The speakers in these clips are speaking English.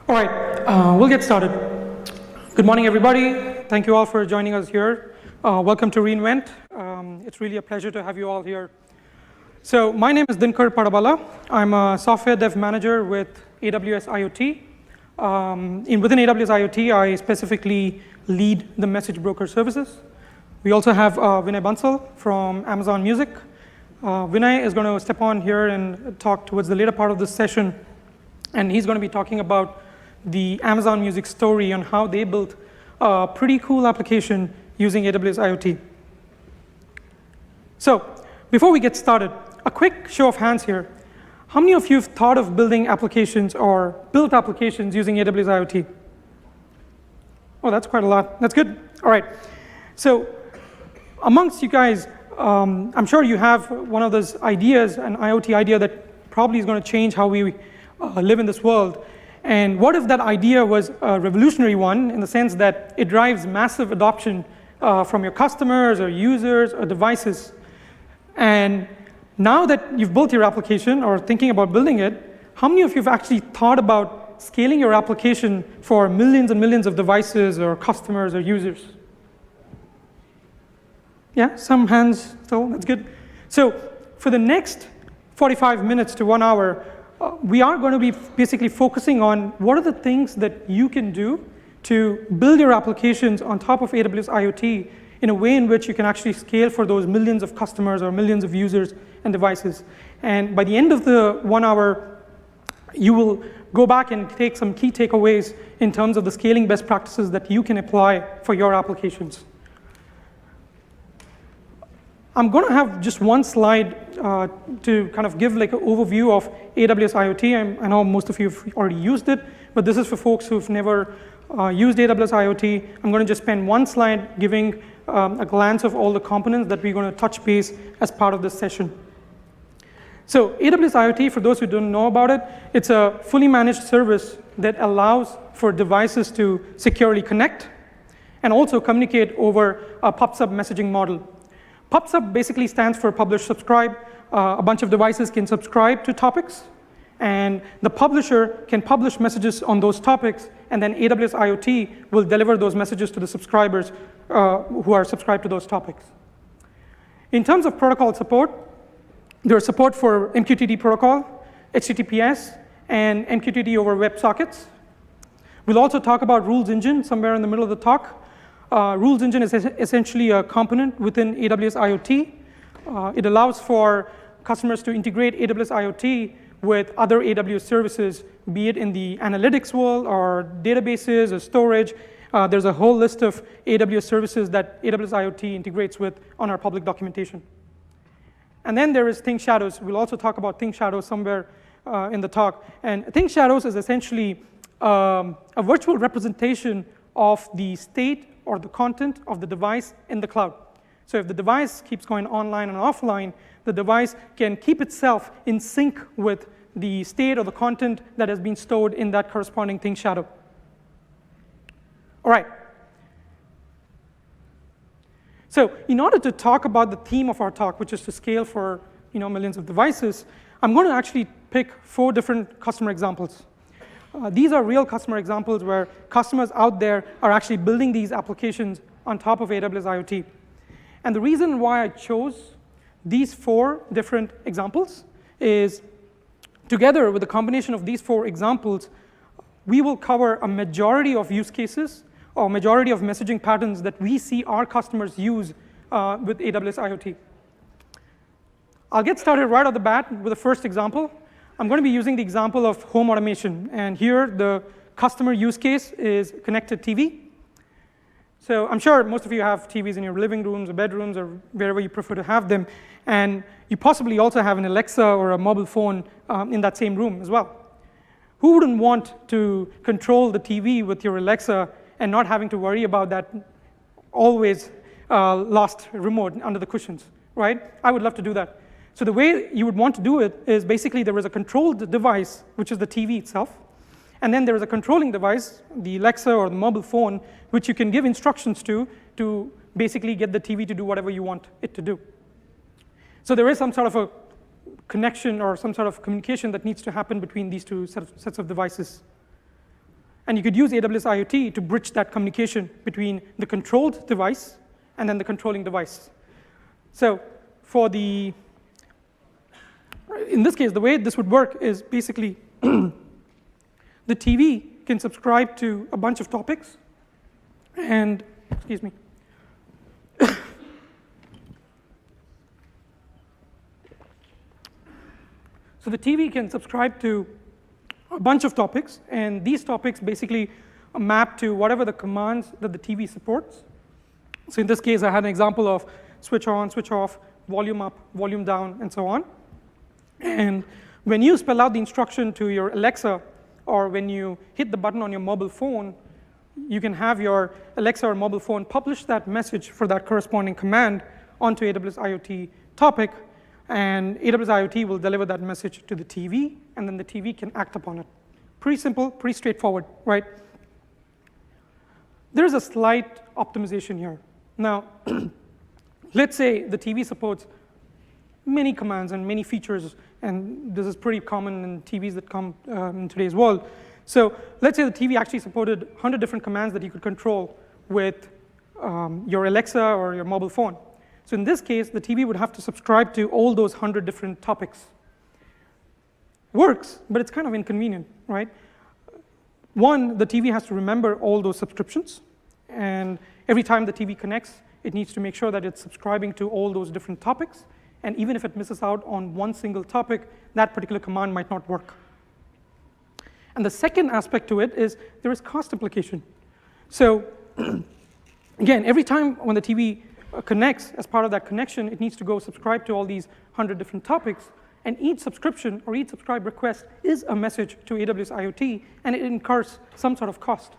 All right, we'll get started. Good morning, everybody. Thank you all for joining us here. Welcome to re:Invent. It's really a pleasure to have you all here. So my name is Dinkar Padabala. I'm a software dev manager with AWS IoT. Within AWS IoT, I specifically lead the message broker services. We also have Vinay Bansal from Amazon Music. Vinay is going to step on here and talk towards the later part of this session. And he's going to be talking about the Amazon Music story on how they built a pretty cool application using AWS IoT. So before we get started, a quick show of hands here. How many of you have thought of building applications or built applications using AWS IoT? Oh, that's quite a lot. That's good. All right. So amongst you guys, I'm sure you have one of those ideas, an IoT idea that probably is going to change how we live in this world. And what if that idea was a revolutionary one in the sense that it drives massive adoption from your customers or users or devices? And now that you've built your application or thinking about building it, how many of you have actually thought about scaling your application for millions and millions of devices or customers or users? Yeah, some hands still, that's good. So for the next 45 minutes to 1 hour, we are going to be basically focusing on what are the things that you can do to build your applications on top of AWS IoT in a way in which you can actually scale for those millions of customers or millions of users and devices. And by the end of the 1 hour, you will go back and take some key takeaways in terms of the scaling best practices that you can apply for your applications. I'm going to have just one slide to kind of give like an overview of AWS IoT. I know most of you have already used it, but this is for folks who've never used AWS IoT. I'm going to just spend one slide giving a glance of all the components that we're going to touch base as part of this session. So AWS IoT, for those who don't know about it, it's a fully managed service that allows for devices to securely connect and also communicate over a PubSub messaging model. PubSub basically stands for publish subscribe. A bunch of devices can subscribe to topics, and the publisher can publish messages on those topics, and then AWS IoT will deliver those messages to the subscribers who are subscribed to those topics. In terms of protocol support, there's support for MQTT protocol, HTTPS, and MQTT over WebSockets. We'll also talk about Rules Engine somewhere in the middle of the talk. Rules Engine is essentially a component within AWS IoT. It allows for customers to integrate AWS IoT with other AWS services, be it in the analytics world or databases or storage. There's a whole list of AWS services that AWS IoT integrates with on our public documentation. And then there is Think Shadows. We'll also talk about Think Shadows somewhere in the talk. And Think Shadows is essentially a virtual representation of the state or the content of the device in the cloud. So if the device keeps going online and offline, the device can keep itself in sync with the state or the content that has been stored in that corresponding Think Shadow. All right. So in order to talk about the theme of our talk, which is to scale for millions of devices, I'm going to actually pick 4 different customer examples. These are real customer examples where customers out there are actually building these applications on top of AWS IoT. And the reason why I chose these 4 different examples is together with the combination of these 4 examples, we will cover a majority of use cases or majority of messaging patterns that we see our customers use with AWS IoT. I'll get started right off the bat with the first example. I'm going to be using the example of home automation. And here, the customer use case is connected TV. So I'm sure most of you have TVs in your living rooms or bedrooms or wherever you prefer to have them. And you possibly also have an Alexa or a mobile phone in that same room as well. Who wouldn't want to control the TV with your Alexa and not having to worry about that always lost remote under the cushions, right? I would love to do that. So the way you would want to do it is basically there is a controlled device, which is the TV itself. And then there is a controlling device, the Alexa or the mobile phone, which you can give instructions to basically get the TV to do whatever you want it to do. So there is some sort of a connection or some sort of communication that needs to happen between these two sets of devices. And you could use AWS IoT to bridge that communication between the controlled device and then the controlling device. So in this case, the way this would work is basically the TV can subscribe to a bunch of topics, and, excuse me. So the TV can subscribe to a bunch of topics, and these topics basically map to whatever the commands that the TV supports. So in this case, I had an example of switch on, switch off, volume up, volume down, and so on. And when you spell out the instruction to your Alexa, or when you hit the button on your mobile phone, you can have your Alexa or mobile phone publish that message for that corresponding command onto AWS IoT topic, and AWS IoT will deliver that message to the TV, and then the TV can act upon it. Pretty simple, pretty straightforward, right? There's a slight optimization here. Now, let's say the TV supports many commands and many features, and this is pretty common in TVs that come in today's world. So let's say the TV actually supported 100 different commands that you could control with your Alexa or your mobile phone. So in this case, the TV would have to subscribe to all those 100 different topics. Works, but it's kind of inconvenient, right? One, the TV has to remember all those subscriptions, and every time the TV connects, it needs to make sure that it's subscribing to all those different topics, and even if it misses out on one single topic, that particular command might not work. And the second aspect to it is there is cost implication. So again, every time when the TV connects, as part of that connection, it needs to go subscribe to all these 100 different topics, and each subscription or each subscribe request is a message to AWS IoT, and it incurs some sort of cost.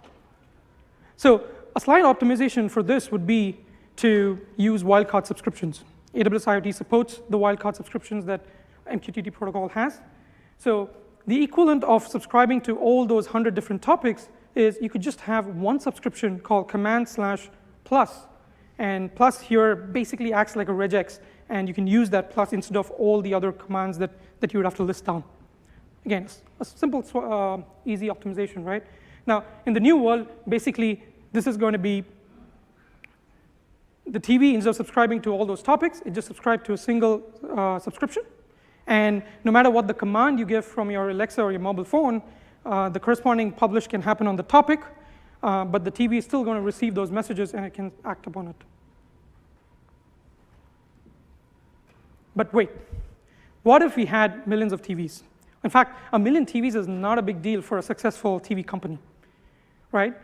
So a slight optimization for this would be to use wildcard subscriptions. AWS IoT supports the wildcard subscriptions that MQTT protocol has. So the equivalent of subscribing to all those 100 different topics is you could just have one subscription called command/plus. And plus here basically acts like a regex, and you can use that plus instead of all the other commands that you would have to list down. Again, a simple, easy optimization, right? Now, in the new world, basically, this is going to be the TV, instead of subscribing to all those topics, it just subscribes to a single subscription. And no matter what the command you give from your Alexa or your mobile phone, the corresponding publish can happen on the topic, but the TV is still going to receive those messages, and it can act upon it. But wait, what if we had millions of TVs? In fact, 1 million TVs is not a big deal for a successful TV company, right?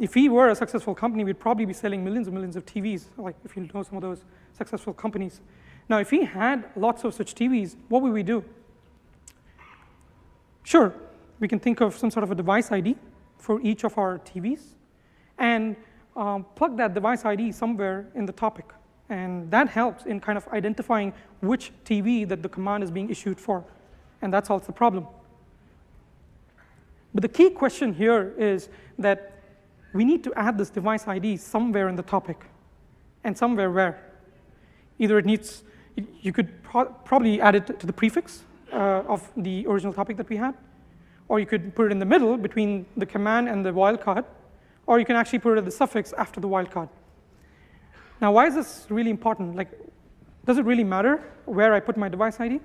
If we were a successful company, we'd probably be selling millions and millions of TVs, like if you know some of those successful companies. Now, if we had lots of such TVs, what would we do? Sure, we can think of some sort of a device ID for each of our TVs, and plug that device ID somewhere in the topic. And that helps in kind of identifying which TV that the command is being issued for, and that solves the problem. But the key question here is that we need to add this device ID somewhere in the topic, and somewhere where. Either it needs, you could probably add it to the prefix of the original topic that we had, or you could put it in the middle between the command and the wildcard, or you can actually put it at the suffix after the wildcard. Now, why is this really important? Like, does it really matter where I put my device ID?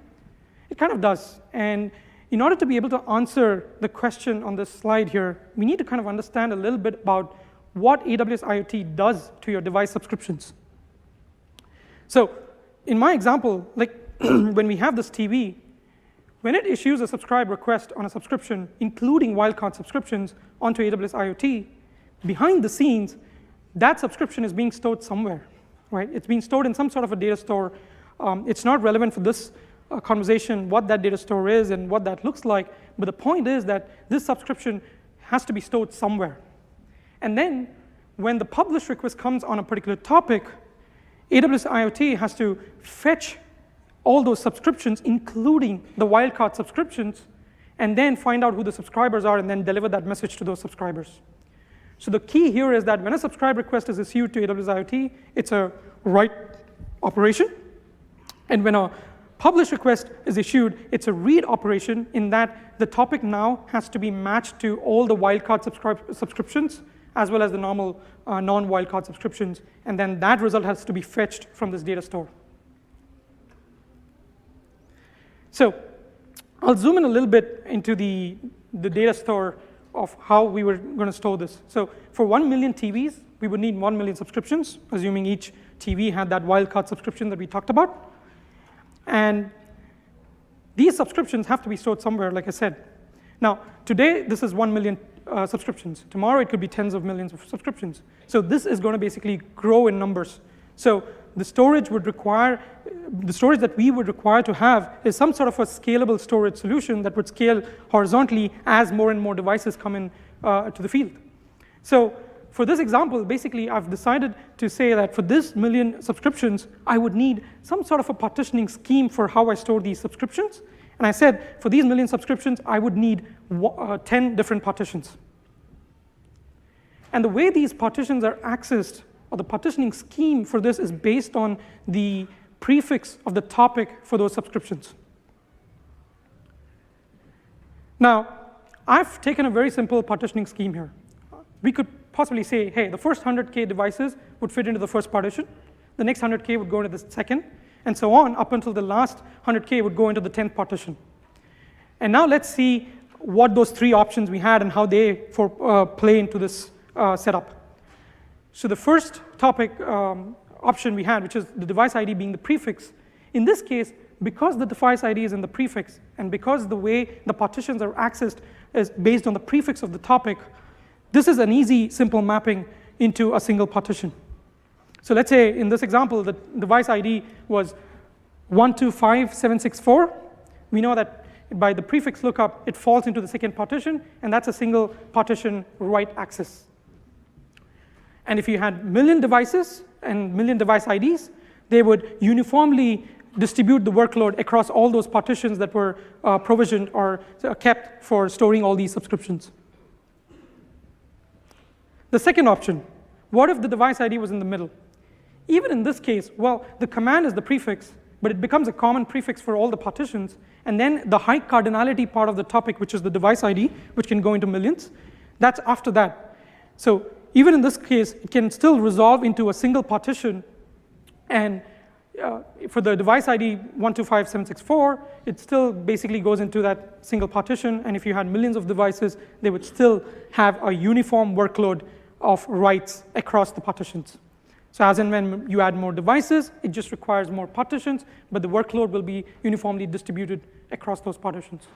It kind of does. And in order to be able to answer the question on this slide here, we need to kind of understand a little bit about what AWS IoT does to your device subscriptions. So in my example, like when we have this TV, when it issues a subscribe request on a subscription, including wildcard subscriptions onto AWS IoT, behind the scenes, that subscription is being stored somewhere, right? It's being stored in some sort of a data store. It's not relevant for this conversation what that data store is and what that looks like, but the point is that this subscription has to be stored somewhere. And then when the publish request comes on a particular topic, AWS IoT has to fetch all those subscriptions, including the wildcard subscriptions, and then find out who the subscribers are and then deliver that message to those subscribers. So the key here is that when a subscribe request is issued to AWS IoT, it's a write operation. And when a publish request is issued, it's a read operation in that the topic now has to be matched to all the wildcard subscriptions as well as the normal non-wildcard subscriptions, and then that result has to be fetched from this data store. So I'll zoom in a little bit into the data store of how we were going to store this. So for 1 million TVs, we would need 1 million subscriptions, assuming each TV had that wildcard subscription that we talked about. And these subscriptions have to be stored somewhere, like I said. Now, today, this is 1 million subscriptions. Tomorrow, it could be tens of millions of subscriptions. So this is going to basically grow in numbers. So the storage that we would require to have is some sort of a scalable storage solution that would scale horizontally as more and more devices come in to the field. So for this example, basically, I've decided to say that for this million subscriptions, I would need some sort of a partitioning scheme for how I store these subscriptions. And I said, for these million subscriptions, I would need 10 different partitions. And the way these partitions are accessed, or the partitioning scheme for this, is based on the prefix of the topic for those subscriptions. Now, I've taken a very simple partitioning scheme here. We could possibly say, hey, the first 100K devices would fit into the first partition, the next 100K would go into the second, and so on up until the last 100K would go into the 10th partition. And now let's see what those three options we had and how they play into this setup. So the first topic option we had, which is the device ID being the prefix, in this case, because the device ID is in the prefix, and because the way the partitions are accessed is based on the prefix of the topic, this is an easy, simple mapping into a single partition. So let's say in this example, the device ID was 125764. We know that by the prefix lookup, it falls into the second partition, and that's a single partition write access. And if you had million devices and million device IDs, they would uniformly distribute the workload across all those partitions that were provisioned or kept for storing all these subscriptions. The second option, what if the device ID was in the middle? Even in this case, well, the command is the prefix, but it becomes a common prefix for all the partitions, and then the high cardinality part of the topic, which is the device ID, which can go into millions, that's after that. So even in this case, it can still resolve into a single partition, and for the device ID 125764, it still basically goes into that single partition, and if you had millions of devices, they would still have a uniform workload of writes across the partitions. So as and when you add more devices, it just requires more partitions, but the workload will be uniformly distributed across those partitions.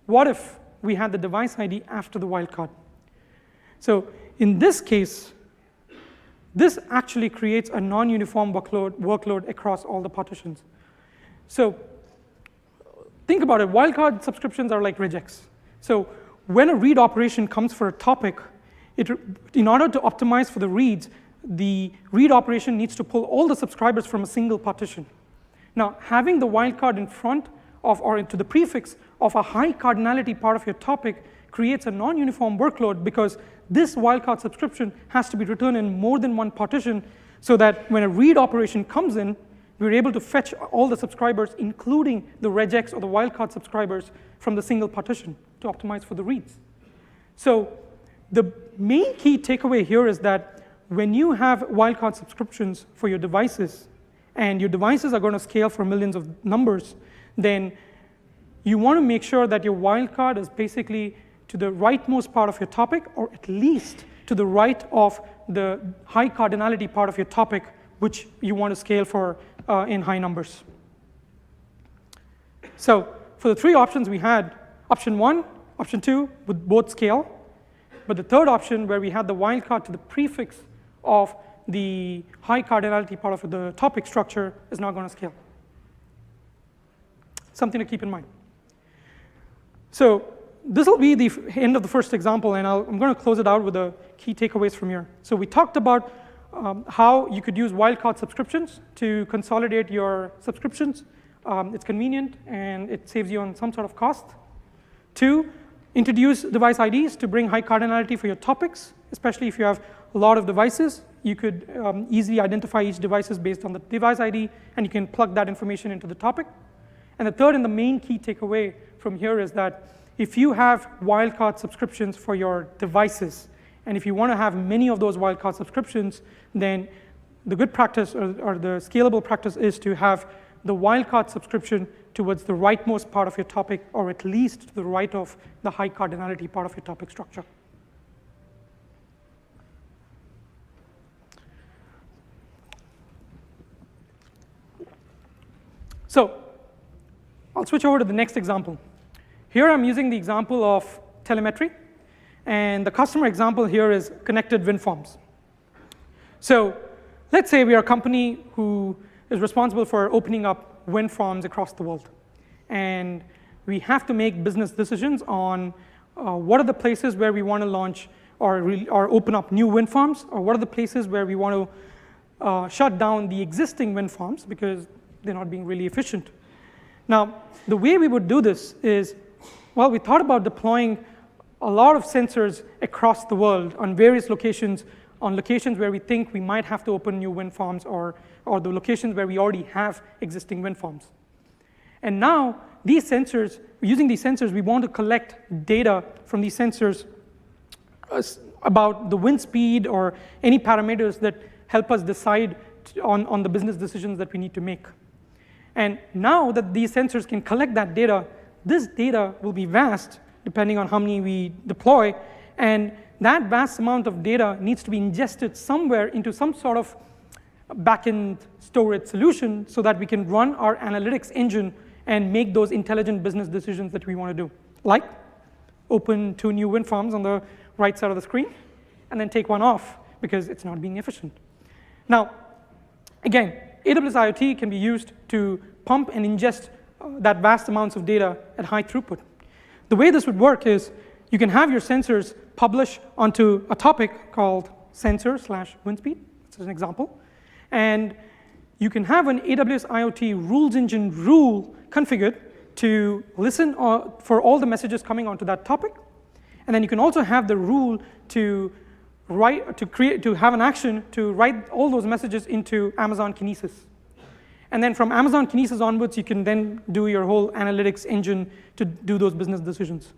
What if we had the device ID after the wildcard? So in this case, this actually creates a non-uniform workload across all the partitions. So think about it. Wildcard subscriptions are like regex. So when a read operation comes for a topic, in order to optimize for the reads, the read operation needs to pull all the subscribers from a single partition. Now, having the wildcard in front of or into the prefix of a high cardinality part of your topic creates a non-uniform workload because this wildcard subscription has to be returned in more than one partition so that when a read operation comes in, we're able to fetch all the subscribers, including the regex or the wildcard subscribers, from the single partition to optimize for the reads. So the main key takeaway here is that when you have wildcard subscriptions for your devices, and your devices are going to scale for millions of numbers, then you want to make sure that your wildcard is basically to the rightmost part of your topic, or at least to the right of the high cardinality part of your topic, which you want to scale for in high numbers. So for the three options we had, option 1, option 2 would both scale. But the third option, where we had the wildcard to the prefix of the high cardinality part of the topic structure, is not going to scale. Something to keep in mind. So this will be the end of the first example, and I'm going to close it out with the key takeaways from here. So we talked about how you could use wildcard subscriptions to consolidate your subscriptions. It's convenient, and it saves you on some sort of cost. 2, introduce device IDs to bring high cardinality for your topics, especially if you have a lot of devices. You could easily identify each device based on the device ID, and you can plug that information into the topic. And the third and the main key takeaway from here is that if you have wildcard subscriptions for your devices, and if you want to have many of those wildcard subscriptions, then the good practice or the scalable practice is to have the wildcard subscription towards the rightmost part of your topic, or at least to the right of the high cardinality part of your topic structure. So I'll switch over to the next example. Here I'm using the example of telemetry, and the customer example here is connected wind farms. So let's say we are a company who is responsible for opening up wind farms across the world, and we have to make business decisions on what are the places where we want to launch or open up new wind farms, or what are the places where we want to shut down the existing wind farms because they're not being really efficient. Now, the way we would do this is, well, we thought about deploying a lot of sensors across the world on various locations, on locations where we think we might have to open new wind farms, or the locations where we already have existing wind farms. And now, these sensors, using these sensors, we want to collect data from these sensors about the wind speed or any parameters that help us decide on the business decisions that we need to make. And now that these sensors can collect that data, this data will be vast, depending on how many we deploy, and that vast amount of data needs to be ingested somewhere into some sort of backend storage solution so that we can run our analytics engine and make those intelligent business decisions that we want to do, like open 2 new wind farms on the right side of the screen, and then take one off because it's not being efficient. Now, again, AWS IoT can be used to pump and ingest that vast amounts of data at high throughput. The way this would work is you can have your sensors publish onto a topic called sensor/wind speed. This is an example. And you can have an AWS IoT rules engine rule configured to listen for all the messages coming onto that topic. And then you can also have the rule to have an action to write all those messages into Amazon Kinesis. And then from Amazon Kinesis onwards, you can then do your whole analytics engine to do those business decisions.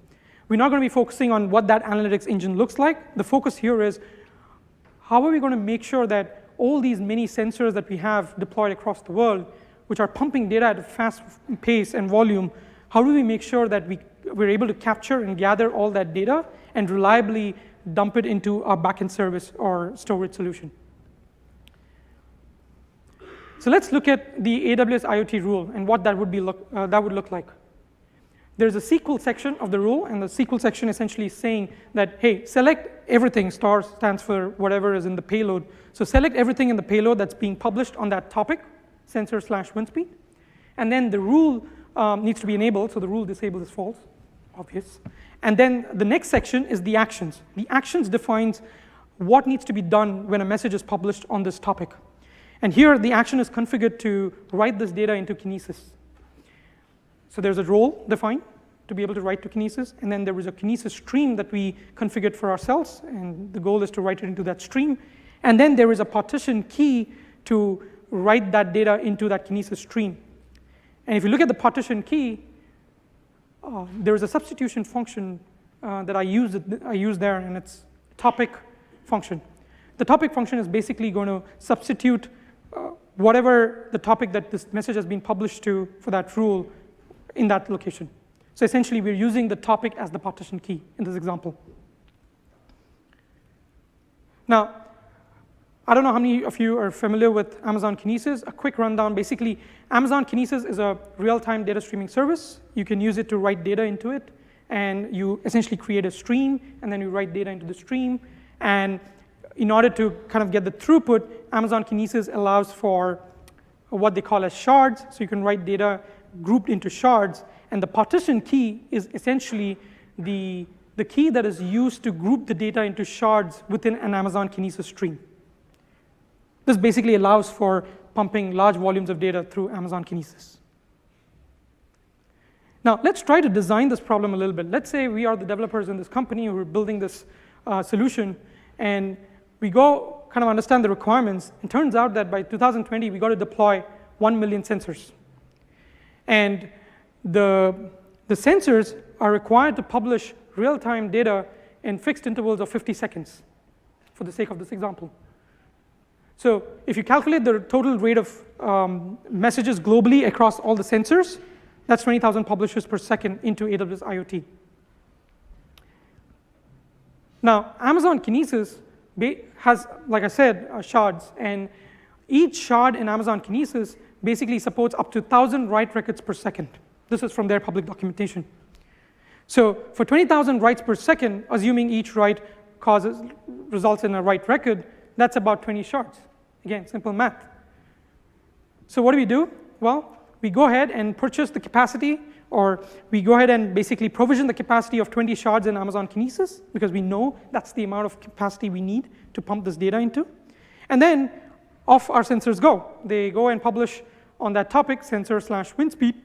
We're not going to be focusing on what that analytics engine looks like. The focus here is how are we going to make sure that all these many sensors that we have deployed across the world, which are pumping data at a fast pace and volume, how do we make sure that we're able to capture and gather all that data and reliably dump it into our backend service or storage solution? So let's look at the AWS IoT rule and what that would look like. There's a SQL section of the rule, and the SQL section essentially is saying that, hey, select everything. Star stands for whatever is in the payload. So select everything in the payload that's being published on that topic, sensor/wind speed. And then the rule needs to be enabled, so the rule disabled is false, obvious. And then the next section is the actions. The actions defines what needs to be done when a message is published on this topic. And here, the action is configured to write this data into Kinesis. So there's a role defined to be able to write to Kinesis, and then there is a Kinesis stream that we configured for ourselves, and the goal is to write it into that stream. And then there is a partition key to write that data into that Kinesis stream. And if you look at the partition key, there is a substitution function that I use there, and it's topic function. The topic function is basically going to substitute whatever the topic that this message has been published to for that rule in that location. So essentially, we're using the topic as the partition key in this example. Now, I don't know how many of you are familiar with Amazon Kinesis. A quick rundown. Basically, Amazon Kinesis is a real-time data streaming service. You can use it to write data into it, and you essentially create a stream, and then you write data into the stream. And in order to kind of get the throughput, Amazon Kinesis allows for what they call as shards. So you can write data grouped into shards. And the partition key is essentially the key that is used to group the data into shards within an Amazon Kinesis stream. This basically allows for pumping large volumes of data through Amazon Kinesis. Now, let's try to design this problem a little bit. Let's say we are the developers in this company who are building this solution, and we go kind of understand the requirements. It turns out that by 2020, we got to deploy 1 million sensors. And the sensors are required to publish real-time data in fixed intervals of 50 seconds, for the sake of this example. So if you calculate the total rate of messages globally across all the sensors, that's 20,000 publishes per second into AWS IoT. Now, Amazon Kinesis has, like I said, shards. And each shard in Amazon Kinesis basically supports up to 1,000 write records per second. This is from their public documentation. So for 20,000 writes per second, assuming each write results in a write record, that's about 20 shards. Again, simple math. So what do? Well, we go ahead and purchase the capacity, or we go ahead and basically provision the capacity of 20 shards in Amazon Kinesis, because we know that's the amount of capacity we need to pump this data into. And then off our sensors go. They go and publish on that topic, sensor/wind speed.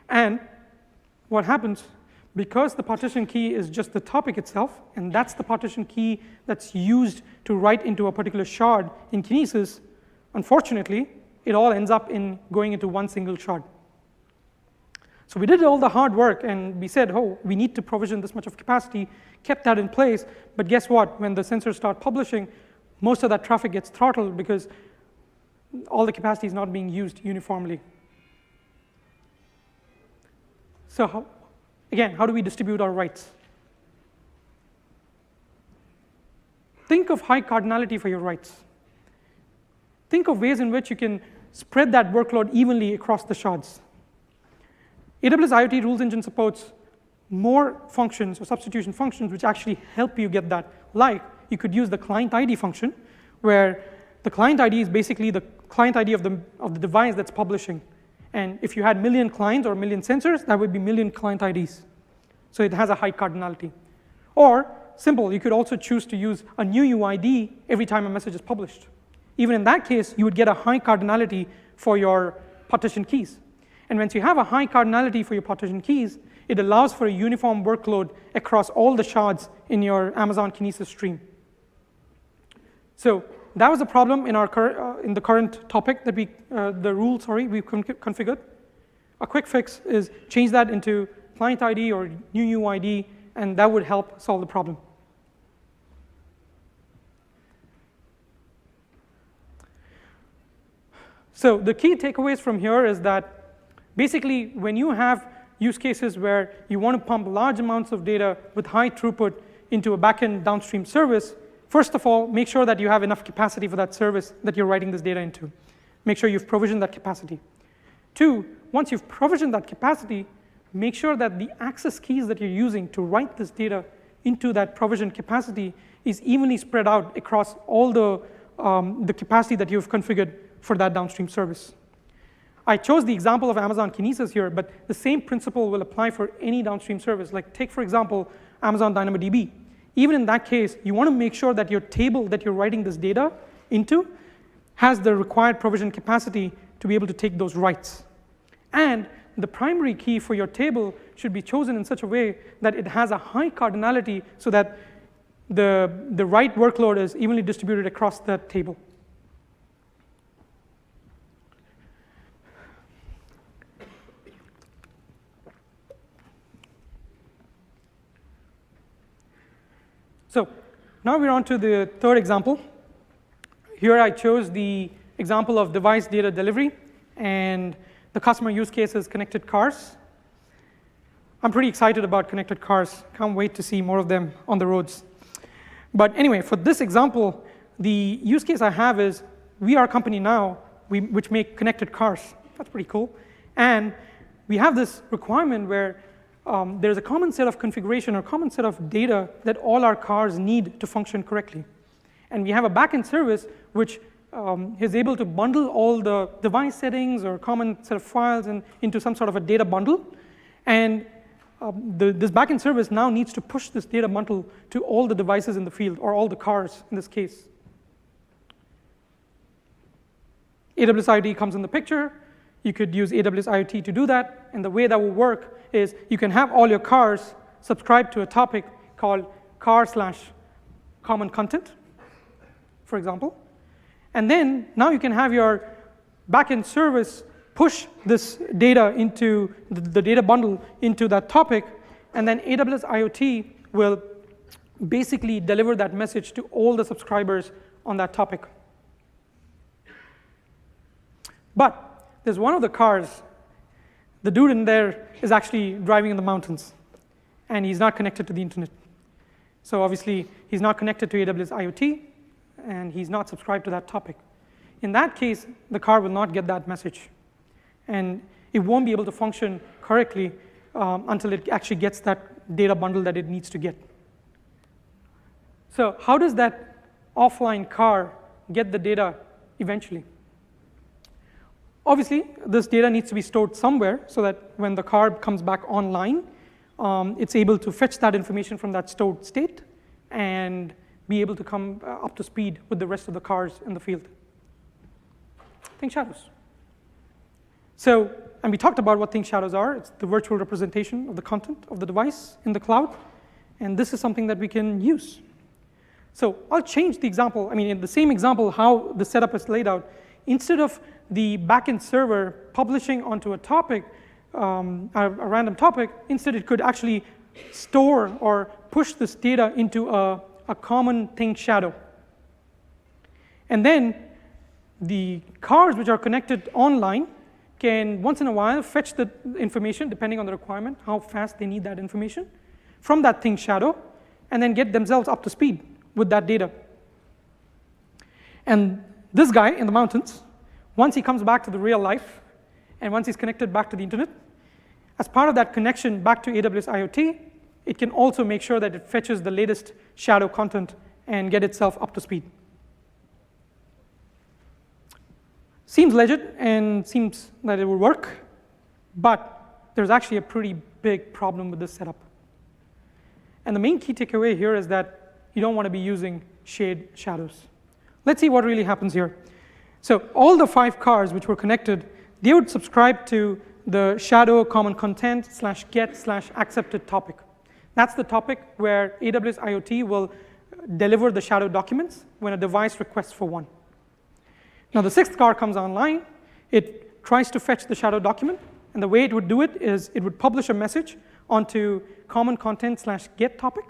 And what happens, because the partition key is just the topic itself, and that's the partition key that's used to write into a particular shard in Kinesis, unfortunately, it all ends up in going into one single shard. So we did all the hard work, and we said, oh, we need to provision this much of capacity, kept that in place, but guess what? When the sensors start publishing, most of that traffic gets throttled because all the capacity is not being used uniformly. So again, how do we distribute our writes? Think of high cardinality for your writes. Think of ways in which you can spread that workload evenly across the shards. AWS IoT Rules Engine supports more functions or substitution functions which actually help you get that. Like, you could use the client ID function, where the client ID is basically the client ID of the device that's publishing. And if you had million clients or million sensors, that would be million client IDs. So it has a high cardinality. Or, simple, you could also choose to use a new UID every time a message is published. Even in that case, you would get a high cardinality for your partition keys. And once you have a high cardinality for your partition keys, it allows for a uniform workload across all the shards in your Amazon Kinesis stream. So that was a problem in the current topic that the rule, we configured. A quick fix is change that into client ID or new UID, and that would help solve the problem. So the key takeaways from here is that basically when you have use cases where you want to pump large amounts of data with high throughput into a backend downstream service, first of all, make sure that you have enough capacity for that service that you're writing this data into. Make sure you've provisioned that capacity. Two, once you've provisioned that capacity, make sure that the access keys that you're using to write this data into that provisioned capacity is evenly spread out across all the capacity that you've configured for that downstream service. I chose the example of Amazon Kinesis here, but the same principle will apply for any downstream service. Like take, for example, Amazon DynamoDB. Even in that case, you want to make sure that your table that you're writing this data into has the required provision capacity to be able to take those writes. And the primary key for your table should be chosen in such a way that it has a high cardinality so that the write workload is evenly distributed across that table. So now we're on to the third example. Here I chose the example of device data delivery, and the customer use case is connected cars. I'm pretty excited about connected cars. Can't wait to see more of them on the roads. But anyway, for this example, the use case I have is we are a company now which make connected cars. That's pretty cool. And we have this requirement where there's a common set of configuration or common set of data that all our cars need to function correctly. And we have a backend service which is able to bundle all the device settings or common set of files into some sort of a data bundle. And this backend service now needs to push this data bundle to all the devices in the field, or all the cars in this case. AWS IoT comes in the picture. You could use AWS IoT to do that. And the way that will work is you can have all your cars subscribe to a topic called car/common content. for example. And then now you can have your backend service push this data into the data bundle into that topic, and then AWS IoT will basically deliver that message to all the subscribers on that topic. But there's one of the cars, the dude in there is actually driving in the mountains, and he's not connected to the internet. So obviously, he's not connected to AWS IoT, and he's not subscribed to that topic. In that case, the car will not get that message, and it won't be able to function correctly until it actually gets that data bundle that it needs to get. So how does that offline car get the data eventually? Obviously, this data needs to be stored somewhere so that when the car comes back online, it's able to fetch that information from that stored state and be able to come up to speed with the rest of the cars in the field. Think shadows. So, and we talked about what think shadows are. It's the virtual representation of the content of the device in the cloud. And this is something that we can use. So I'll change the example. I mean, in the same example, how the setup is laid out, instead of the backend server publishing onto a topic, a random topic, instead it could actually store or push this data into a common think shadow. And then the cars which are connected online can once in a while fetch the information, depending on the requirement, how fast they need that information, from that think shadow, and then get themselves up to speed with that data. And this guy in the mountains, once he comes back to the real life, and once he's connected back to the internet, as part of that connection back to AWS IoT, it can also make sure that it fetches the latest shadow content and get itself up to speed. Seems legit and seems that it will work, but there's actually a pretty big problem with this setup. And the main key takeaway here is that you don't want to be using shade shadows. Let's see what really happens here. So all the 5 cars which were connected, they would subscribe to the shadow common content / get / accepted topic. That's the topic where AWS IoT will deliver the shadow documents when a device requests for one. Now the 6th car comes online, it tries to fetch the shadow document, and the way it would do it is it would publish a message onto common content / get topic.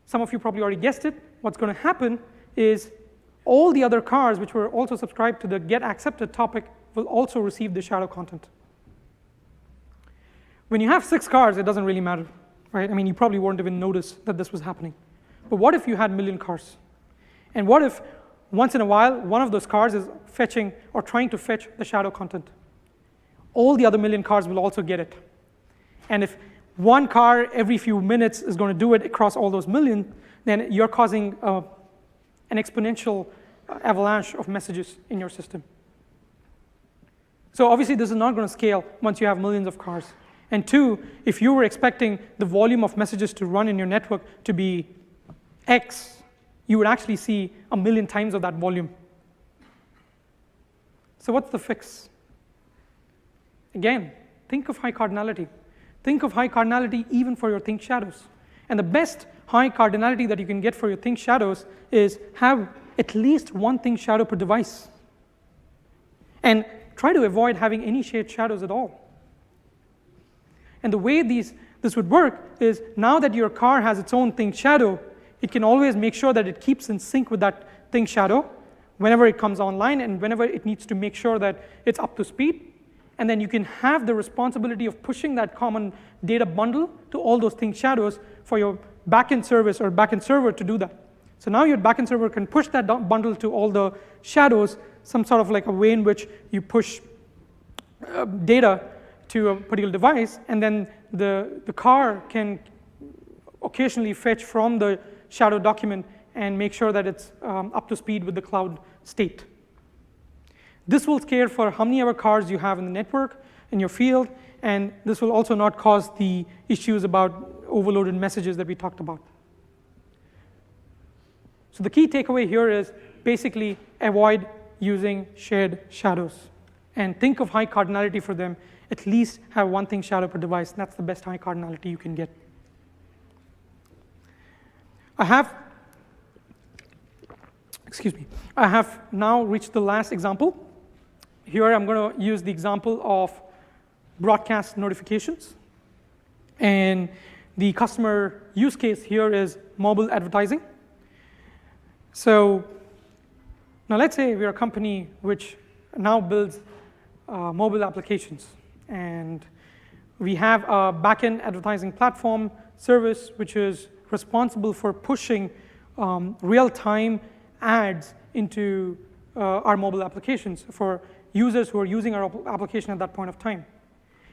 Some of you probably already guessed it. What's going to happen is all the other cars which were also subscribed to the get accepted topic will also receive the shadow content. When you have 6 cars, it doesn't really matter, right? I mean, you probably wouldn't even notice that this was happening. But what if you had 1,000,000 cars? And what if once in a while, one of those cars is fetching or trying to fetch the shadow content? All the other 1,000,000 cars will also get it. And if one car every few minutes is going to do it across all those 1,000,000, then you're causing an exponential avalanche of messages in your system. So obviously, this is not going to scale once you have millions of cars. And 2, if you were expecting the volume of messages to run in your network to be X, you would actually see 1,000,000 times of that volume. So what's the fix? Again, think of high cardinality. Think of high cardinality even for your think shadows. And the best high cardinality that you can get for your think shadows is have at least one think shadow per device. And try to avoid having any shade shadows at all. And the way this would work is now that your car has its own think shadow, it can always make sure that it keeps in sync with that think shadow whenever it comes online and whenever it needs to make sure that it's up to speed. And then you can have the responsibility of pushing that common data bundle to all those think shadows for your backend service or backend server to do that. So now your backend server can push that bundle to all the shadows, some sort of like a way in which you push data to a particular device, and then the car can occasionally fetch from the shadow document and make sure that it's up to speed with the cloud state. This will care for how many ever cars you have in the network, in your field, and this will also not cause the issues about overloaded messages that we talked about. So the key takeaway here is basically avoid using shared shadows and think of high cardinality for them. At least have one think shadow per device. That's the best high cardinality you can get. I have excuse me, I have now reached the last example. Here I'm going to use the example of broadcast notifications. And the customer use case here is mobile advertising. So now let's say we're a company which now builds mobile applications. And we have a backend advertising platform service which is responsible for pushing real-time ads into our mobile applications for users who are using our application at that point of time.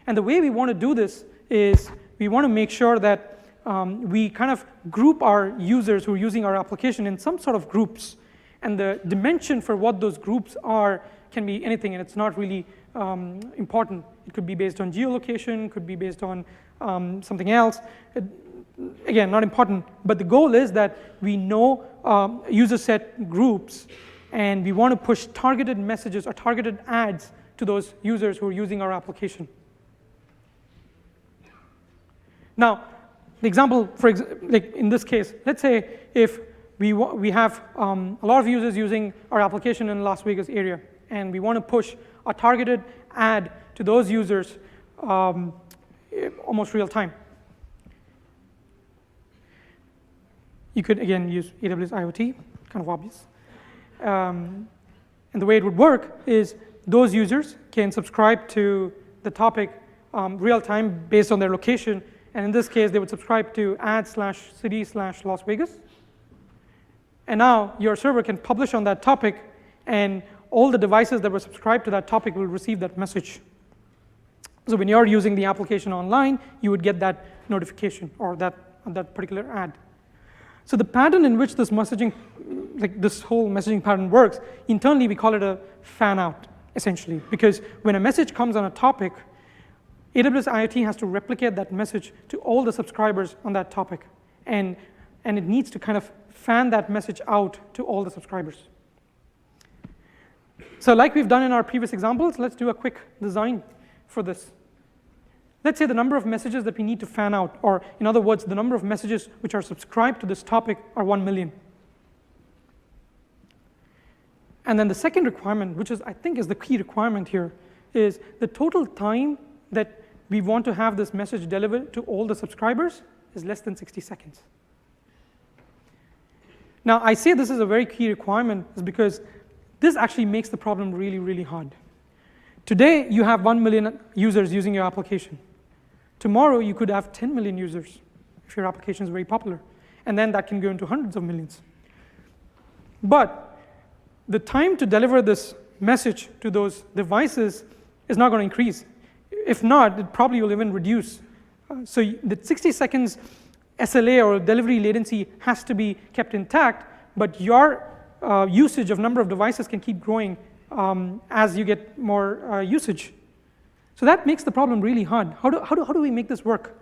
And the way we want to do this is we want to make sure that we kind of group our users who are using our application in some sort of groups. And the dimension for what those groups are can be anything, and it's not really important. It could be based on geolocation, could be based on something else. Again, not important, but the goal is that we know user set groups, and we want to push targeted messages or targeted ads to those users who are using our application. Now, the example, like in this case, let's say if we have a lot of users using our application in Las Vegas area, and we want to push a targeted ad to those users almost real time. You could, again, use AWS IoT, kind of obvious. And the way it would work is those users can subscribe to the topic real time based on their location. And in this case, they would subscribe to ad/city/Las Vegas. And now your server can publish on that topic, and all the devices that were subscribed to that topic will receive that message. So when you're using the application online, you would get that notification or that particular ad. So the pattern in which this messaging, like this whole messaging pattern works, internally we call it a fan out, essentially, because when a message comes on a topic, AWS IoT has to replicate that message to all the subscribers on that topic, and it needs to kind of fan that message out to all the subscribers. So like we've done in our previous examples, let's do a quick design for this. Let's say the number of messages that we need to fan out, or in other words, the number of messages which are subscribed to this topic are 1 million. And then the second requirement, which I think is the key requirement here, is the total time that we want to have this message delivered to all the subscribers is less than 60 seconds. Now, I say this is a very key requirement is because this actually makes the problem really, really hard. Today, you have 1 million users using your application. Tomorrow, you could have 10 million users if your application is very popular. And then that can go into hundreds of millions. But the time to deliver this message to those devices is not going to increase. If not, it probably will even reduce. So the 60 seconds SLA or delivery latency has to be kept intact, but your usage of number of devices can keep growing as you get more usage. So that makes the problem really hard. How do we make this work?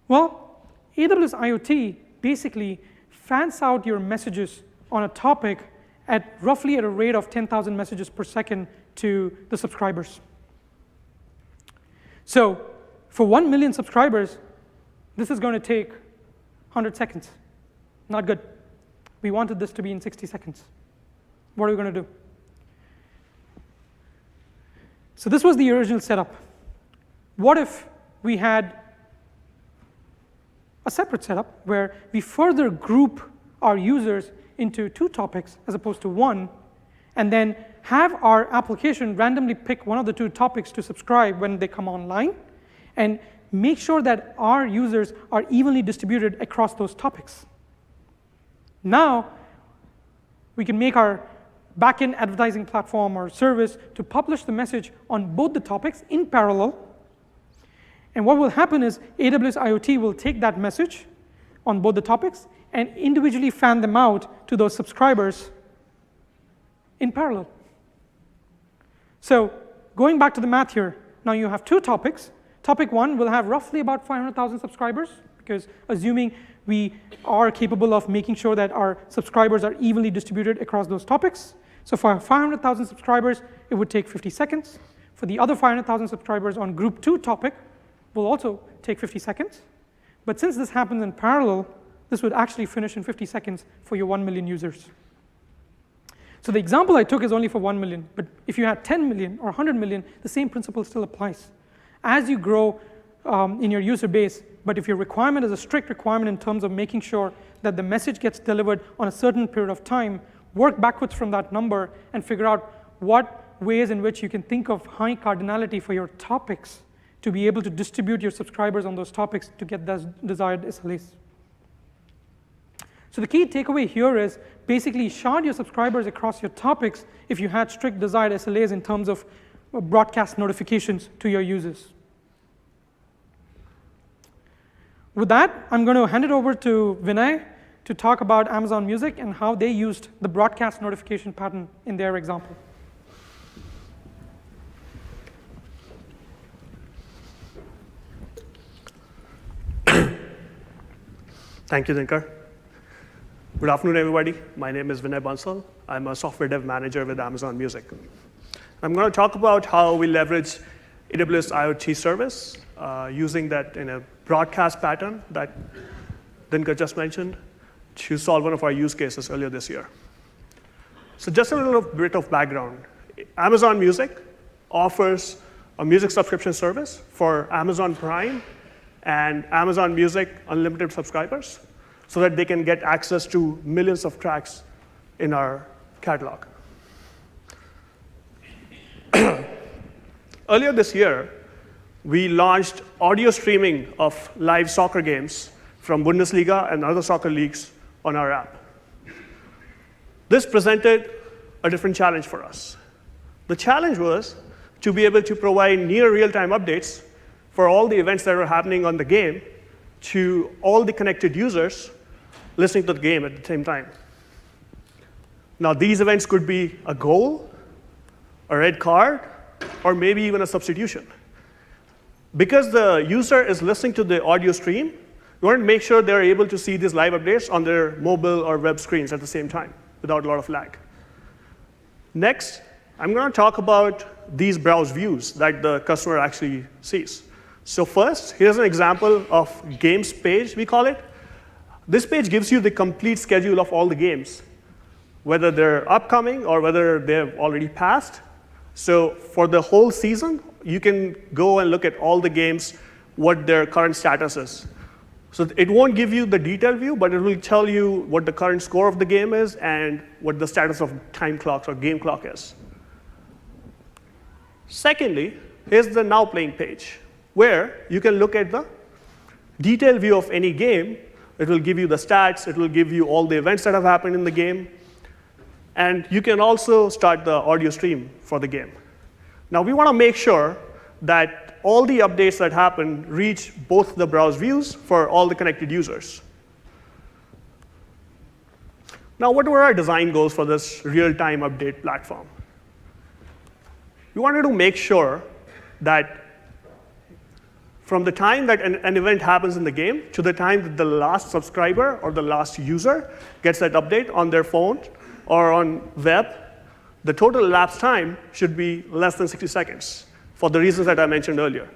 Well, AWS IoT basically fans out your messages on a topic at roughly at a rate of 10,000 messages per second to the subscribers. So for 1 million subscribers, this is going to take 100 seconds. Not good. We wanted this to be in 60 seconds. What are we going to do? So this was the original setup. What if we had a separate setup where we further group our users into 2 topics as opposed to 1, and then have our application randomly pick one of the 2 topics to subscribe when they come online, and make sure that our users are evenly distributed across those topics. Now, we can make our backend advertising platform or service to publish the message on both the topics in parallel. And what will happen is AWS IoT will take that message on both the topics and individually fan them out to those subscribers in parallel. So going back to the math here, now you have 2 topics. Topic 1 will have roughly about 500,000 subscribers, because assuming we are capable of making sure that our subscribers are evenly distributed across those topics. So for 500,000 subscribers, it would take 50 seconds. For the other 500,000 subscribers on group 2 topic, will also take 50 seconds. But since this happens in parallel, this would actually finish in 50 seconds for your 1 million users. So the example I took is only for 1 million, but if you had 10 million or 100 million, the same principle still applies. As you grow in your user base, but if your requirement is a strict requirement in terms of making sure that the message gets delivered on a certain period of time, work backwards from that number and figure out what ways in which you can think of high cardinality for your topics to be able to distribute your subscribers on those topics to get those desired SLAs. So the key takeaway here is basically shard your subscribers across your topics if you had strict desired SLAs in terms of broadcast notifications to your users. With that, I'm going to hand it over to Vinay to talk about Amazon Music and how they used the broadcast notification pattern in their example. Thank you, Dinkar. Good afternoon, everybody. My name is Vinay Bansal. I'm a software dev manager with Amazon Music. I'm going to talk about how we leverage AWS IoT service using that in a broadcast pattern that Dinkar just mentioned to solve one of our use cases earlier this year. So just a little bit of background. Amazon Music offers a music subscription service for Amazon Prime and Amazon Music Unlimited subscribers so that they can get access to millions of tracks in our catalog. Earlier this year, we launched audio streaming of live soccer games from Bundesliga and other soccer leagues on our app. This presented a different challenge for us. The challenge was to be able to provide near real-time updates for all the events that are happening on the game to all the connected users listening to the game at the same time. Now, these events could be a goal, a red card, or maybe even a substitution. Because the user is listening to the audio stream, we want to make sure they're able to see these live updates on their mobile or web screens at the same time without a lot of lag. Next, I'm going to talk about these browse views that the customer actually sees. So first, here's an example of games page, we call it. This page gives you the complete schedule of all the games, whether they're upcoming or whether they've already passed. So for the whole season, you can go and look at all the games, what their current status is. So it won't give you the detailed view, but it will tell you what the current score of the game is and what the status of time clocks or game clock is. Secondly, here's the Now Playing page, where you can look at the detailed view of any game. It will give you the stats. It will give you all the events that have happened in the game. And you can also start the audio stream for the game. Now, we want to make sure that all the updates that happen reach both the browse views for all the connected users. Now, what were our design goals for this real-time update platform? We wanted to make sure that from the time that an event happens in the game to the time that the last subscriber or the last user gets that update on their phone or on web, the total elapsed time should be less than 60 seconds for the reasons that I mentioned earlier.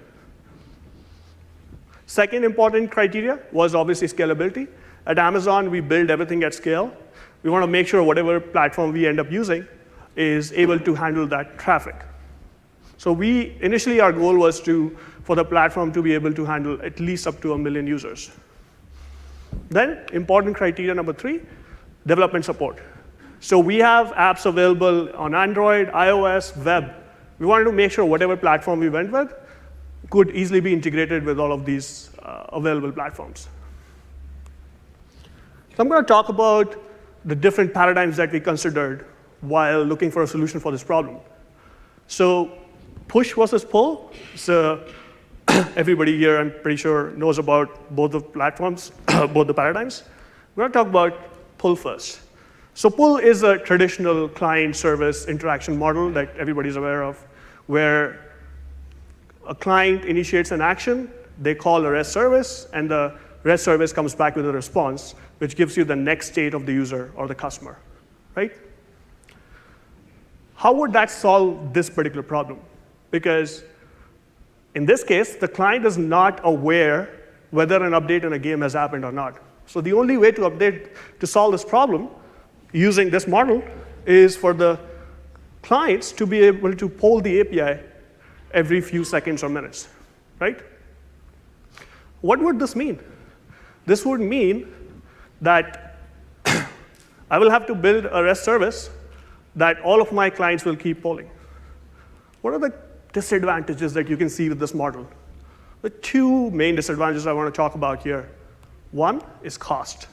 Second important criteria was obviously scalability. At Amazon, we build everything at scale. We want to make sure whatever platform we end up using is able to handle that traffic. So initially, our goal was for the platform to be able to handle at least up to 1 million users. Then, important criteria number 3, development support. So we have apps available on Android, iOS, web. We wanted to make sure whatever platform we went with could easily be integrated with all of these available platforms. So I'm going to talk about the different paradigms that we considered while looking for a solution for this problem. So push versus pull. So everybody here, I'm pretty sure, knows about both the platforms, both the paradigms. We're going to talk about pull first. So pull is a traditional client-service interaction model that everybody's aware of, where a client initiates an action, they call a REST service, and the REST service comes back with a response, which gives you the next state of the user or the customer, right? How would that solve this particular problem? Because in this case, the client is not aware whether an update in a game has happened or not. So the only way to solve this problem using this model is for the clients to be able to poll the API every few seconds or minutes, right? What would this mean? This would mean that I will have to build a REST service that all of my clients will keep polling. What are the disadvantages that you can see with this model? The two main disadvantages I want to talk about here. One is cost.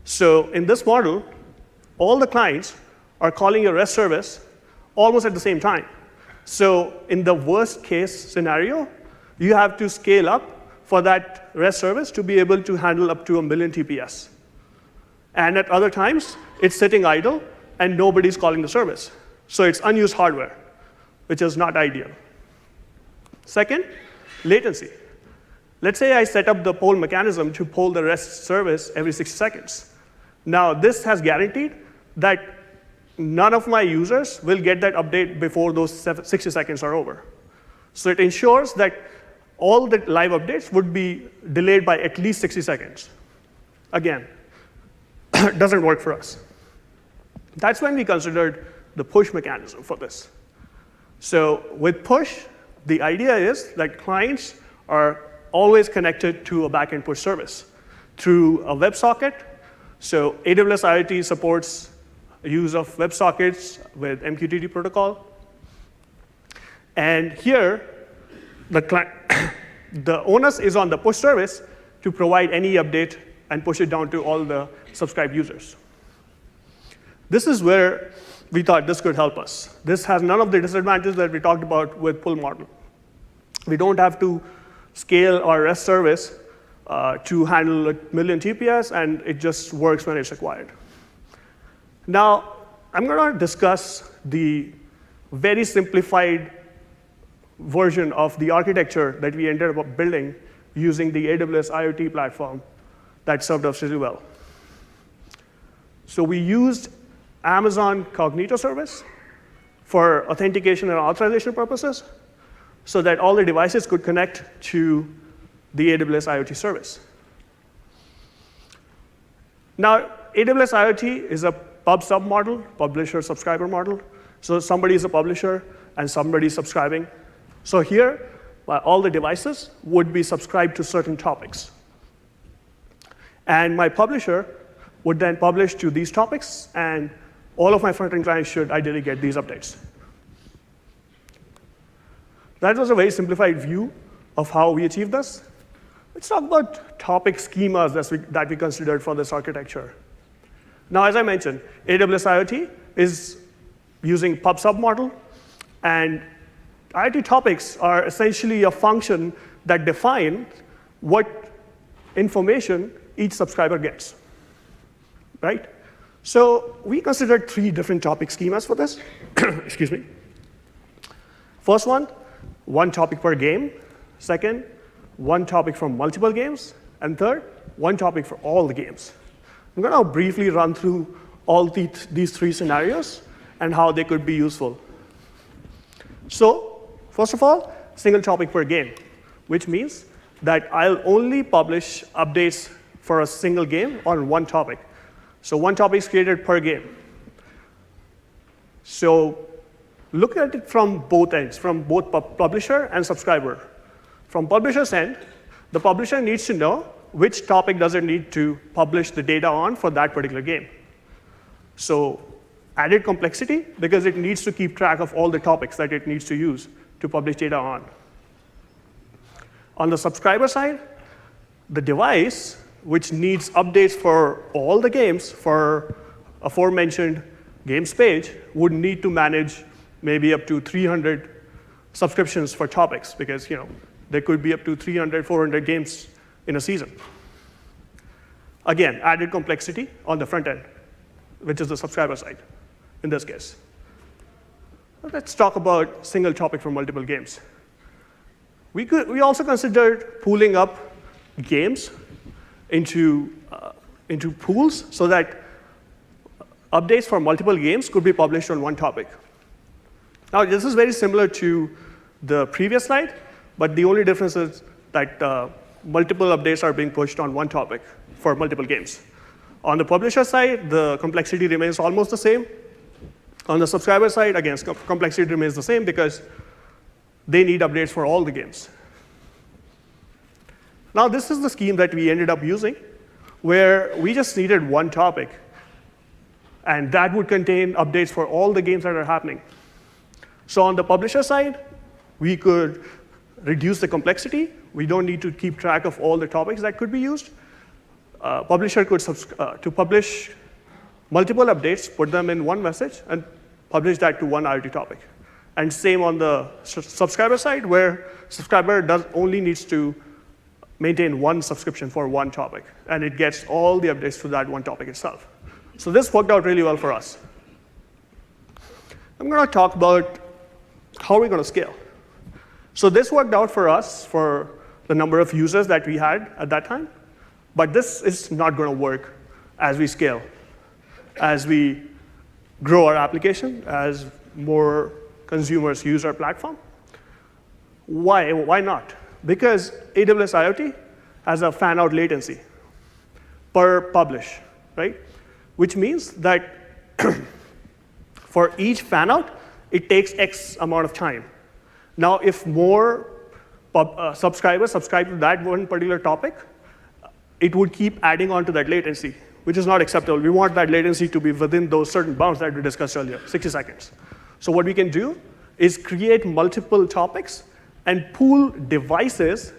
So in this model, all the clients are calling a REST service almost at the same time. So in the worst case scenario, you have to scale up for that REST service to be able to handle up to 1 million TPS. And at other times, it's sitting idle, and nobody's calling the service. So it's unused hardware, which is not ideal. Second, latency. Let's say I set up the poll mechanism to poll the REST service every 60 seconds. Now, this has guaranteed that none of my users will get that update before those 60 seconds are over. So it ensures that all the live updates would be delayed by at least 60 seconds. Again, doesn't work for us. That's when we considered the push mechanism for this. So with push, the idea is that clients are always connected to a backend push service through a WebSocket. So AWS IoT supports use of WebSockets with MQTT protocol. And here, the onus is on the push service to provide any update and push it down to all the subscribed users. This is where we thought this could help us. This has none of the disadvantages that we talked about with pull model. We don't have to scale our REST service to handle 1 million TPS, and it just works when it's required. Now, I'm going to discuss the very simplified version of the architecture that we ended up building using the AWS IoT platform that served us really well. So we used Amazon Cognito service for authentication and authorization purposes so that all the devices could connect to the AWS IoT service. Now, AWS IoT is a pub-sub model, publisher-subscriber model. So somebody is a publisher, and somebody is subscribing. So here, all the devices would be subscribed to certain topics. And my publisher would then publish to these topics, and all of my front-end clients should ideally get these updates. That was a very simplified view of how we achieved this. Let's talk about topic schemas that we considered for this architecture. Now, as I mentioned, AWS IoT is using pub-sub model, and IoT topics are essentially a function that define what information each subscriber gets, right? So we considered 3 different topic schemas for this. Excuse me. First one topic per game. Second, one topic from multiple games. And third, one topic for all the games. I'm going to briefly run through all these 3 scenarios and how they could be useful. So first of all, single topic per game, which means that I'll only publish updates for a single game on one topic. So one topic is created per game. So look at it from both ends, from both publisher and subscriber. From publisher's end, the publisher needs to know which topic does it need to publish the data on for that particular game. So added complexity, because it needs to keep track of all the topics that it needs to use to publish data on. On the subscriber side, the device, which needs updates for all the games for aforementioned games page, would need to manage maybe up to 300 subscriptions for topics, because there could be up to 300, 400 games in a season. Again, added complexity on the front end, which is the subscriber side in this case. Let's talk about single topic for multiple games. We also considered pooling up games into pools so that updates for multiple games could be published on one topic. Now, this is very similar to the previous slide, but the only difference is that multiple updates are being pushed on one topic for multiple games. On the publisher side, the complexity remains almost the same. On the subscriber side, again, complexity remains the same because they need updates for all the games. Now, this is the scheme that we ended up using, where we just needed one topic, and that would contain updates for all the games that are happening. So on the publisher side, we could reduce the complexity. We don't need to keep track of all the topics that could be used. Publisher could to publish multiple updates, put them in one message, and publish that to one IoT topic. And same on the subscriber side, where subscriber only needs to maintain one subscription for one topic, and it gets all the updates to that one topic itself. So this worked out really well for us. I'm going to talk about how we're going to scale. So this worked out for us for the number of users that we had at that time, but this is not going to work as we scale, as we grow our application, as more consumers use our platform. Why? Why not? Because AWS IoT has a fan-out latency per publish, right? Which means that for each fan-out, it takes X amount of time. Now, if more subscribers subscribe to that one particular topic, it would keep adding on to that latency, which is not acceptable. We want that latency to be within those certain bounds that we discussed earlier, 60 seconds. So what we can do is create multiple topics and pool devices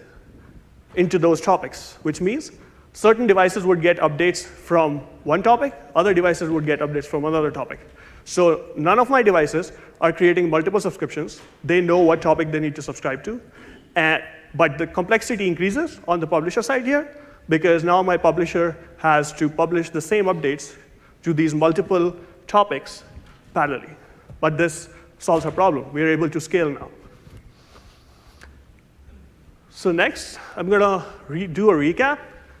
into those topics, which means certain devices would get updates from one topic, other devices would get updates from another topic. So none of my devices are creating multiple subscriptions. They know what topic they need to subscribe to. But the complexity increases on the publisher side here, because now my publisher has to publish the same updates to these multiple topics parallelly. But this solves our problem. We're able to scale now. So next, I'm going to do a recap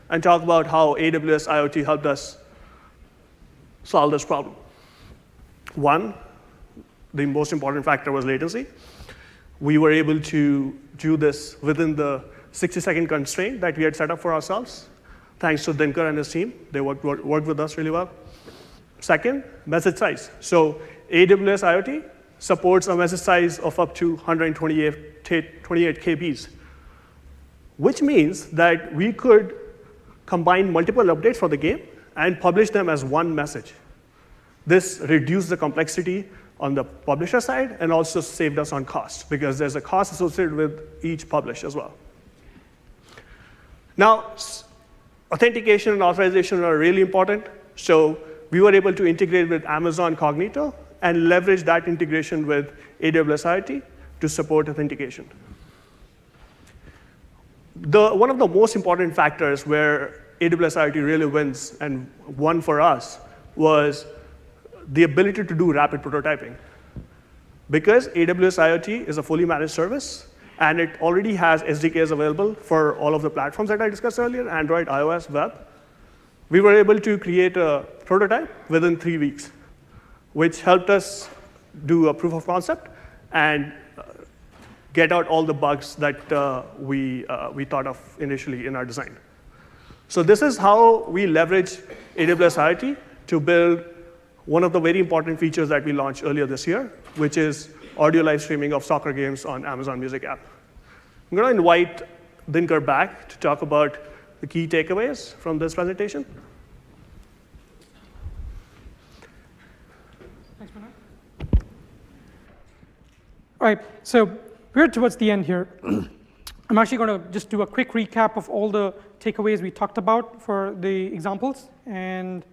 and talk about how AWS IoT helped us solve this problem. One, the most important factor was latency. We were able to do this within the 60-second constraint that we had set up for ourselves, thanks to Dinkar and his team. They worked with us really well. Second, message size. So AWS IoT supports a message size of up to 128 KBs, which means that we could combine multiple updates for the game and publish them as one message. This reduced the complexity on the publisher side and also saved us on cost, because there's a cost associated with each publish as well. Now, authentication and authorization are really important. So we were able to integrate with Amazon Cognito and leverage that integration with AWS IoT to support authentication. One of the most important factors where AWS IoT really wins and won for us was the ability to do rapid prototyping. Because AWS IoT is a fully managed service, and it already has SDKs available for all of the platforms that I discussed earlier, Android, iOS, web, we were able to create a prototype within 3 weeks, which helped us do a proof of concept and get out all the bugs that we thought of initially in our design. So this is how we leverage AWS IoT to build one of the very important features that we launched earlier this year, which is audio live streaming of soccer games on Amazon Music app. I'm going to invite Dinkar back to talk about the key takeaways from this presentation. Thanks, Vinay. All right, so we're towards the end here. I'm actually going to just do a quick recap of all the takeaways we talked about for the examples, and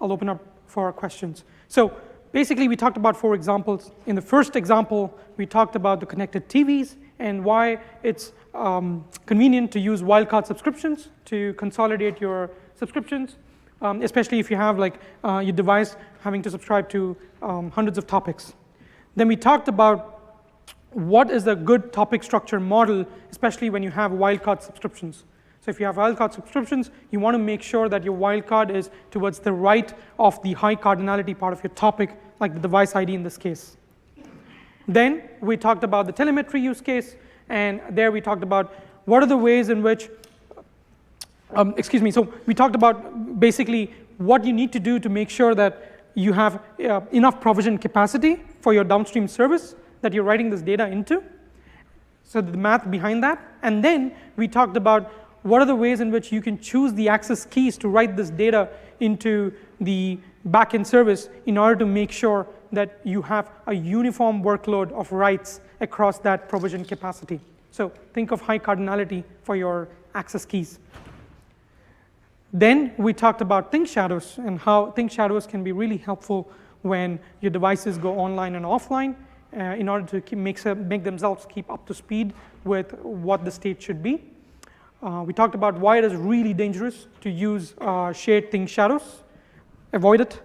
I'll open up for questions. So basically, we talked about 4 examples. In the first example, we talked about the connected TVs and why it's convenient to use wildcard subscriptions to consolidate your subscriptions, especially if you have like your device having to subscribe to hundreds of topics. Then we talked about what is a good topic structure model, especially when you have wildcard subscriptions. So if you have wildcard subscriptions, you want to make sure that your wildcard is towards the right of the high cardinality part of your topic, like the device ID in this case. Then we talked about the telemetry use case, and there we talked about what are the ways in which, so we talked about basically what you need to do to make sure that you have enough provision capacity for your downstream service that you're writing this data into. So the math behind that. And then we talked about what are the ways in which you can choose the access keys to write this data into the backend service in order to make sure that you have a uniform workload of writes across that provision capacity. So think of high cardinality for your access keys. Then we talked about think shadows and how think shadows can be really helpful when your devices go online and offline in order to make themselves keep up to speed with what the state should be. We talked about why it is really dangerous to use shared think shadows. Avoid it.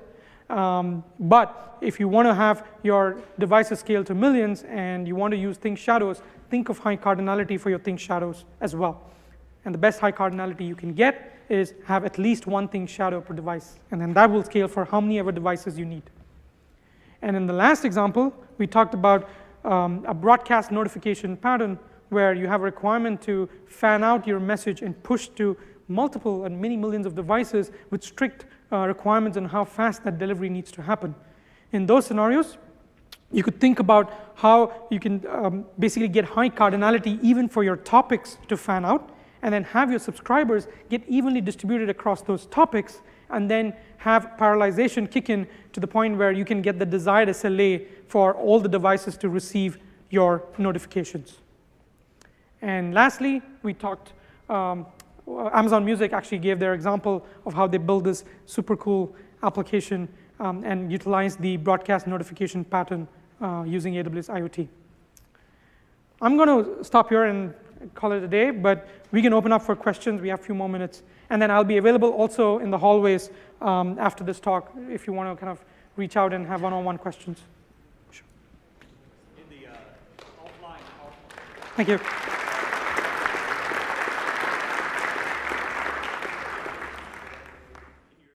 But if you want to have your devices scale to millions and you want to use think shadows, think of high cardinality for your think shadows as well. And the best high cardinality you can get is have at least one think shadow per device. And then that will scale for how many ever devices you need. And in the last example, we talked about a broadcast notification pattern where you have a requirement to fan out your message and push to multiple and many millions of devices with strict requirements on how fast that delivery needs to happen. In those scenarios, you could think about how you can basically get high cardinality even for your topics to fan out, and then have your subscribers get evenly distributed across those topics, and then have parallelization kick in to the point where you can get the desired SLA for all the devices to receive your notifications. And lastly, we talked, Amazon Music actually gave their example of how they built this super cool application and utilized the broadcast notification pattern using AWS IoT. I'm going to stop here and call it a day, but we can open up for questions. We have a few more minutes. And then I'll be available also in the hallways after this talk if you want to kind of reach out and have one-on-one questions. Sure. In the offline. Thank you.